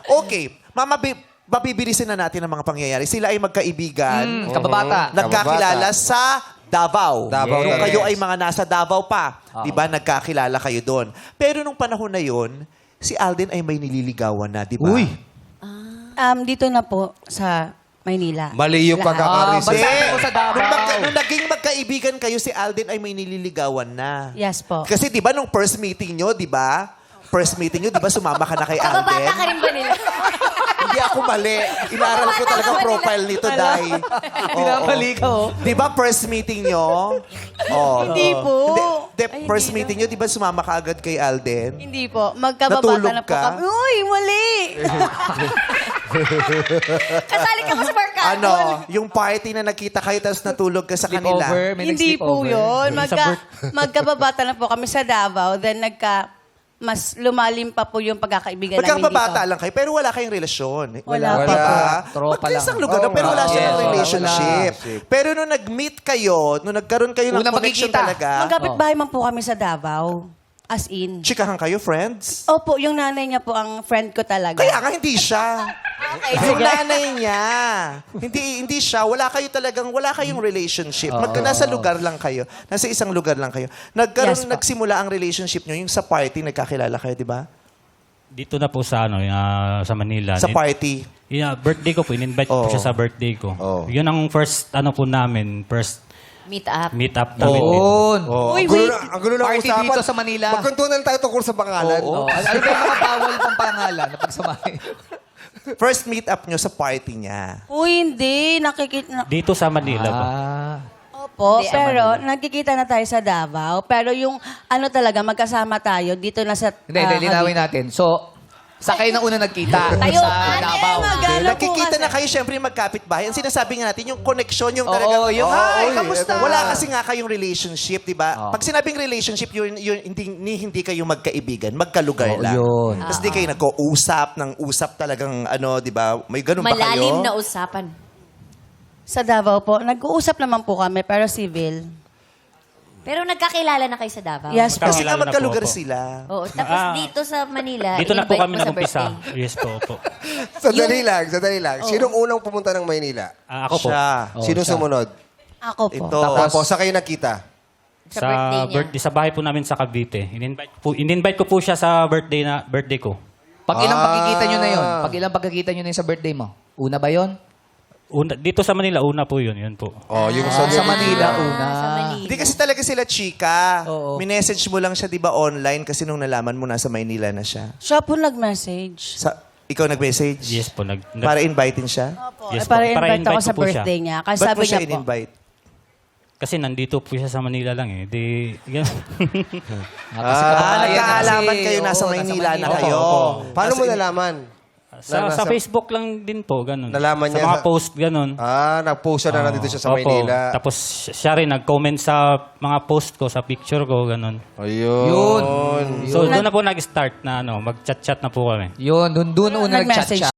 Okay, mabibilisin na natin ang mga pangyayari. Sila ay magkaibigan. Kababata. Nagkakilala sa Davao. Davao Nung talaga. kayo ay mga nasa Davao pa. Di ba? Nagkakilala kayo doon. Pero nung panahon na yon, si Alden ay may nililigawan na, di ba? Uy. Dito na po sa Maynila. Mali yung Lahat. pagkakaresearch. Basta ako sa Davao. Nung naging magkaibigan kayo, si Alden ay may nililigawan na. Yes po. Kasi di ba nung first meeting nyo, di ba? First meeting nyo, di ba sumama ka na kay Alden? Kababata ka rin ba nila? Hindi ako mali. Inaral ko talaga profile nito, Day. Pinapali ka, oh. Di ba first meeting nyo? Oh. Hindi po. Hindi, Ay, first hindi meeting nyo, di ba sumama ka agad kay Alden? Hindi po. Magkababata Natulog na po ka? kami. Uy, mali! Kasali ka pa sa barkada. Ano? Yung party na nakita kayo tapos natulog ka sa kanila? Sleepover. May Hindi po nag-sleepover. yun. Sa Magkababata na po kami sa Davao. Then mas lumalim pa po yung pagkakaibigan namin dito. Magkakabata lang kayo, pero wala kayong relasyon. Wala pa pa. ba? Tropa Magkaisang lang. lugar na, pero wala Oo, silang yes, relationship. Pero nung nag-meet kayo, nung nagkaroon kayo ng Unang connection pagkikita. talaga, Magkapit bahay man po kami sa Davao. As in. chikahan kayo, friends? Opo, yung nanay niya po ang friend ko talaga. Kaya nga hindi siya. Yung nanay niya. Hindi siya. Wala kayong relationship. Nasa lugar lang kayo. Nasa isang lugar lang kayo. Yes, po. Nagsimula ang relationship nyo, yung sa party, nagkakilala kayo, di ba? Dito na po sa sa Manila. Sa party. Birthday ko po, in-invite ko Oo. po siya sa birthday ko. Oo. Yun ang first first Meet up. meet up namin. dito. Yun. Uy, Ang gulo wait. na- Ang gulo na Party usapan. dito sa Manila. Magkwentuhan tayo tungkol sa pangalan. Oh, ano ba yung mga bawal pang pangalan na pagsamahin? First meet up nyo sa party niya. Uy, hindi. Nakikita. Dito sa Manila po. Opo, Hindi, pero nagkikita na tayo sa Davao. Pero yung ano talaga, magkasama tayo dito na sa... Hindi, linawin natin. So, sa kayo na una nagkita Kayo, sa Davao. Ano po Nagkikita kasi? na kayo, syempre magkapit-bahay. Ang sinasabi nga natin, yung connection, yung Oo, talagang, yung, "Hi, "Ay, kamusta?" eto na. Wala kasi nga kayong relationship, di ba? Pag sinabing relationship, yun hindi kayo magkaibigan, magkalugar lang. yun. Tapos di kayo nag-uusap, ng usap talagang, di ba? May ganun ba kayo? Malalim na usapan. Sa Davao po, nag-uusap naman po kami, pero civil. Pero nagkakilala na kayo sa Davao? Yes po. Kasi nga Kakilala na magkalugar po ako. sila. Oo. Tapos dito sa Manila, Dito na po invite kami mo sa nag-umpisa. birthday. Yes po. Sandali lang. Sinong unang pumunta ng Maynila? Ako po. Siya. Sinong sumunod? Ako po. Ito. Tapos, sa kayo nakita? Sa birthday niya. Sa bahay po namin sa Cavite. In-invite ko po siya sa birthday ko. Pag ilang pagkikita nyo na yun? Pag ilang pagkikita nyo na yun sa birthday mo? Una ba yun? Dito sa Manila, una po yun po. Oh, yung Sa Manila, una. Sa Manila. Hindi kasi talaga sila chika. Oo. Minessage mo lang siya, di ba, online kasi nung nalaman mo nasa Maynila na siya. Siya po nag-message. Ikaw nag-message? Yes po. Para invitein siya? Yes po. Para Para invite ako invite sa ko po siya. birthday niya. Kasi Ba't sabi mo siya niya po, in-invite? Kasi nandito po siya sa Manila lang eh. Nagkaalaman kayo, nasa Maynila na kayo. Paano mo nalaman? Sa Facebook lang din po, ganun. Nalaman sa niya mga sa- post, ganun. Nag-post siya na nandito siya sa Opo. Maynila. Tapos siya rin nag-comment sa mga post ko, sa picture ko, ganun. Ayun. Yun. So doon na po nag-start na mag-chat-chat na po kami. Yun, doon una nag-message